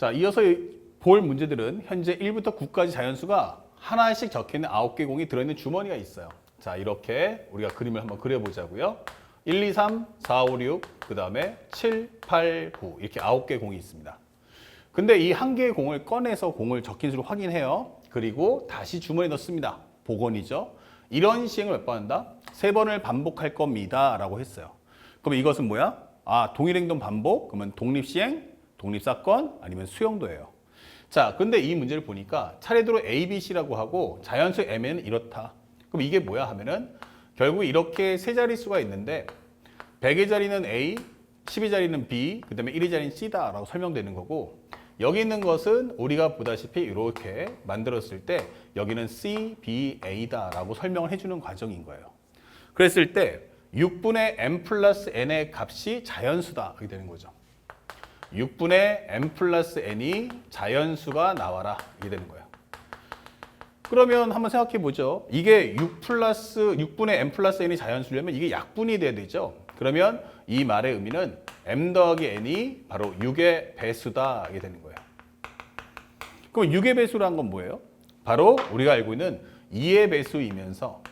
자, 이어서 볼 문제들은 현재 1부터 9까지 자연수가 하나씩 적혀있는 9개 공이 들어있는 주머니가 있어요. 자, 이렇게 우리가 그림을 한번 그려보자고요. 1, 2, 3, 4, 5, 6, 그 다음에 7, 8, 9 이렇게 9개 공이 있습니다. 근데 이 한 개의 공을 꺼내서 공을 적힌 수를 확인해요. 그리고 다시 주머니에 넣습니다. 복원이죠. 이런 시행을 몇 번 한다? 3번을 반복할 겁니다. 라고 했어요. 그럼 이것은 뭐야? 아, 동일행동 반복, 그러면 독립시행, 독립사건, 아니면 수용도예요. 자, 근데 이 문제를 보니까 차례대로 A, B, C라고 하고 자연수 M에는 이렇다. 그럼 이게 뭐야 하면은 결국 이렇게 세 자릿수가 있는데 100의 자리는 A, 10의 자리는 B, 그 다음에 1의 자리는 C다 라고 설명되는 거고 여기 있는 것은 우리가 보다시피 이렇게 만들었을 때 여기는 C, B, A다 라고 설명을 해주는 과정인 거예요. 그랬을 때 6분의 M 플러스 N의 값이 자연수다 이렇게 되는 거죠. 6분의 M 플러스 N이 자연수가 나와라 이렇게 되는 거예요. 그러면 한번 생각해 보죠. 이게 6분의 M 플러스 N이 자연수려면 이게 약분이 돼야 되죠. 그러면 이 말의 의미는 M 더하기 N이 바로 6의 배수다 이게 되는 거예요. 그럼 6의 배수란 건 뭐예요? 바로 우리가 알고 있는 2의 배수이면서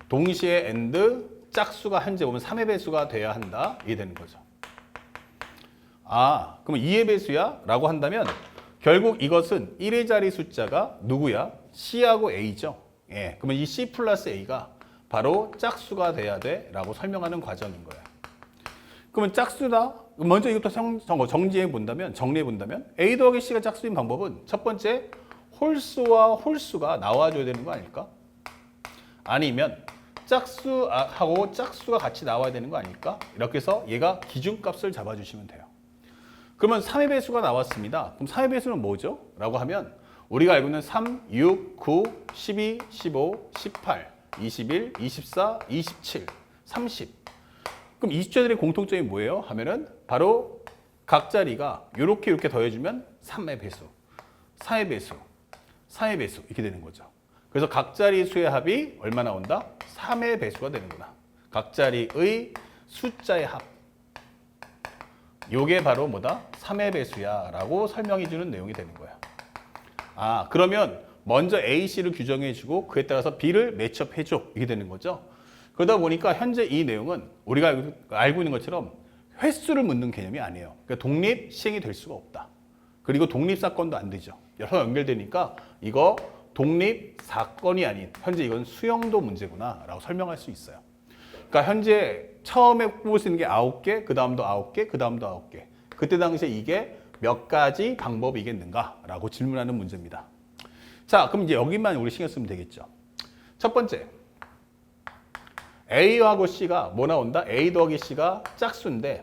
동시에 AND 짝수가 현재 보면 3의 배수가 돼야 한다 이게 되는 거죠. 아, 그럼 2의 배수야? 라고 한다면 결국 이것은 1의 자리 숫자가 누구야? C하고 A죠. 예, 그러면 이 C 플러스 A가 바로 짝수가 돼야 돼 라고 설명하는 과정인 거예요. 그러면 짝수다? 먼저 이것부터 정리해 본다면 A 더하기 C가 짝수인 방법은 첫 번째 홀수와 홀수가 나와줘야 되는 거 아닐까? 아니면 짝수하고 짝수가 같이 나와야 되는 거 아닐까? 이렇게 해서 얘가 기준값을 잡아주시면 돼요. 그러면 3의 배수가 나왔습니다. 그럼 3의 배수는 뭐죠? 라고 하면 우리가 알고 있는 3, 6, 9, 12, 15, 18, 21, 24, 27, 30. 그럼 이 숫자들의 공통점이 뭐예요? 하면은 바로 각 자리가 이렇게 더해주면 3의 배수, 4의 배수, 4의 배수 이렇게 되는 거죠. 그래서 각 자리 수의 합이 얼마 나온다? 3의 배수가 되는구나. 각 자리의 숫자의 합. 요게 바로 뭐다? 3의 배수야 라고 설명해 주는 내용이 되는 거야. 아, 그러면 먼저 A, C를 규정해 주고 그에 따라서 B를 매치업 해줘 이게 되는 거죠. 그러다 보니까 현재 이 내용은 우리가 알고 있는 것처럼 횟수를 묻는 개념이 아니에요. 그러니까 독립 시행이 될 수가 없다. 그리고 독립사건도 안 되죠. 여러 연결되니까 이거 독립사건이 아닌 현재 이건 수용도 문제구나 라고 설명할 수 있어요. 그러니까 현재 처음에 뽑을 수 있는 게 9개, 그 다음도 9개, 그 다음도 9개. 그때 당시에 이게 몇 가지 방법이겠는가 라고 질문하는 문제입니다. 자, 그럼 이제 여기만 우리 신경 쓰면 되겠죠. 첫 번째, A하고 C가 뭐 나온다? A 더하기 C가 짝수인데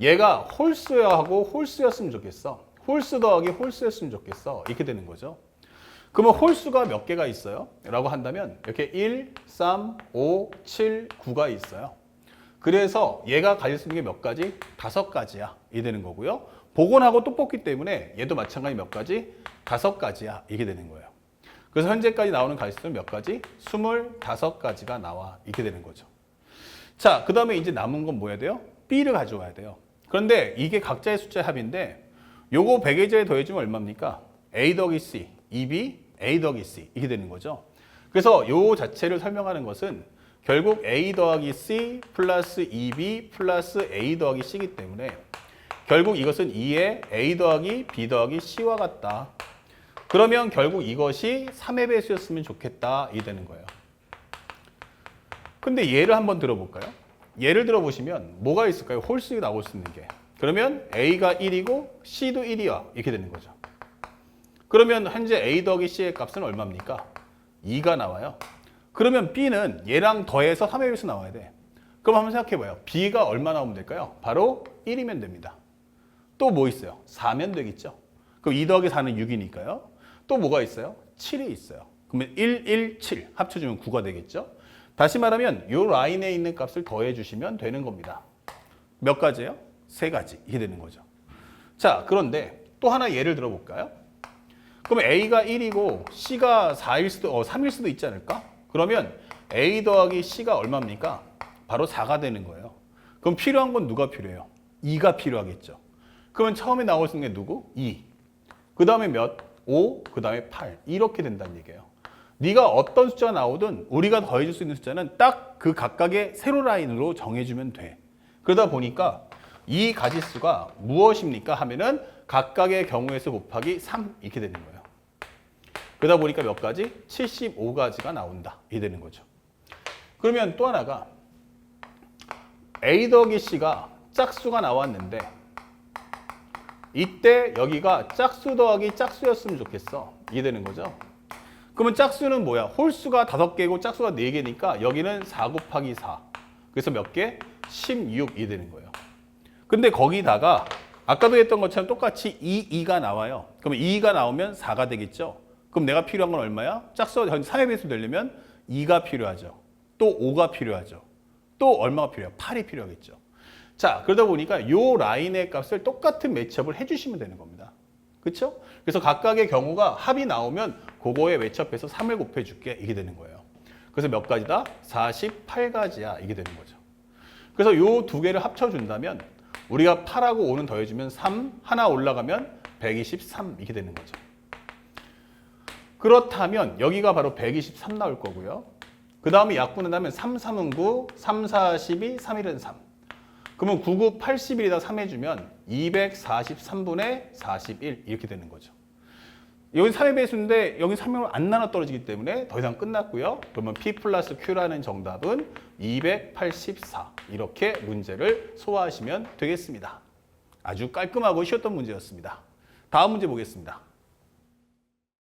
얘가 홀수하고 홀수였으면 좋겠어. 홀수 더하기 홀수였으면 좋겠어. 이렇게 되는 거죠. 그러면 홀수가 몇 개가 있어요? 라고 한다면 이렇게 1, 3, 5, 7, 9가 있어요. 그래서 얘가 가질 수 있는 게 몇 가지? 5가지야. 이 되는 거고요. 복원하고 또 뽑기 때문에 얘도 마찬가지 몇 가지? 5가지야. 이게 되는 거예요. 그래서 현재까지 나오는 가지수는 몇 가지? 25가지가 나와. 이렇게 되는 거죠. 자, 그 다음에 이제 남은 건 뭐 해야 돼요? B를 가져와야 돼요. 그런데 이게 각자의 숫자의 합인데 요거 100의 자리에 더해주면 얼마입니까? A 더하기 C, 2B, A 더하기 C 이게 되는 거죠. 그래서 요 자체를 설명하는 것은 결국 A 더하기 C 플러스 2B 플러스 A 더하기 C이기 때문에 결국 이것은 2의 A 더하기 B 더하기 C와 같다. 그러면 결국 이것이 3의 배수였으면 좋겠다 이 되는 거예요. 근데 예를 한번 들어볼까요? 예를 들어보시면 뭐가 있을까요? 홀수가 나올 수 있는 게. 그러면 A가 1이고 C도 1이야 이렇게 되는 거죠. 그러면 현재 A 더하기 C의 값은 얼마입니까? 2가 나와요. 그러면 B는 얘랑 더해서 3의 배수 나와야 돼. 그럼 한번 생각해봐요. B가 얼마 나오면 될까요? 바로 1이면 됩니다. 또 뭐 있어요? 4면 되겠죠. 그럼 2 더하기 4는 6이니까요. 또 뭐가 있어요? 7이 있어요. 그러면 1, 1, 7 합쳐주면 9가 되겠죠. 다시 말하면 이 라인에 있는 값을 더해주시면 되는 겁니다. 몇 가지예요? 3가지. 이게 되는 거죠. 자, 그런데 또 하나 예를 들어볼까요? 그러면 A가 1이고 C가 3일 수도 있지 않을까? 그러면 A 더하기 C가 얼마입니까? 바로 4가 되는 거예요. 그럼 필요한 건 누가 필요해요? 2가 필요하겠죠. 그러면 처음에 나올 수 있는 게 누구? 2. 그 다음에 몇? 5. 그 다음에 8. 이렇게 된다는 얘기예요. 네가 어떤 숫자가 나오든 우리가 더해줄 수 있는 숫자는 딱 그 각각의 세로 라인으로 정해주면 돼. 그러다 보니까 이 가지수가 무엇입니까? 하면은 각각의 경우의 수 곱하기 3 이렇게 되는 거예요. 그러다 보니까 몇 가지? 75가지가 나온다. 이렇게 되는 거죠. 그러면 또 하나가 A 더하기 C가 짝수가 나왔는데 이때 여기가 짝수 더하기 짝수였으면 좋겠어. 이게 되는 거죠. 그러면 짝수는 뭐야? 홀수가 5개고 짝수가 4개니까 여기는 4 곱하기 4. 그래서 몇 개? 16이 되는 거예요. 근데 거기다가 아까도 했던 것처럼 똑같이 2가 나와요. 그러면 2가 나오면 4가 되겠죠. 그럼 내가 필요한 건 얼마야? 짝수가 3의 배수 되려면 2가 필요하죠. 또 5가 필요하죠. 또 얼마가 필요해요? 8이 필요하겠죠. 자, 그러다 보니까 이 라인의 값을 똑같은 매첩을 해주시면 되는 겁니다. 그렇죠? 그래서 각각의 경우가 합이 나오면 그거에 매첩해서 3을 곱해줄게. 이게 되는 거예요. 그래서 몇 가지다? 48가지야. 이게 되는 거죠. 그래서 이 두 개를 합쳐준다면 우리가 8하고 5는 더해주면 3, 하나 올라가면 123 이렇게 되는 거죠. 그렇다면 여기가 바로 123 나올 거고요. 그 다음에 약분한다면 3, 3은 9, 3, 4, 12, 3, 1은 3. 그러면 9, 9, 81에다 3 해주면 243분의 41 이렇게 되는 거죠. 여기 3의 배수인데 여기 3으로 안 나눠 떨어지기 때문에 더 이상 끝났고요. 그러면 P 플러스 Q라는 정답은 284 이렇게 문제를 소화하시면 되겠습니다. 아주 깔끔하고 쉬웠던 문제였습니다. 다음 문제 보겠습니다.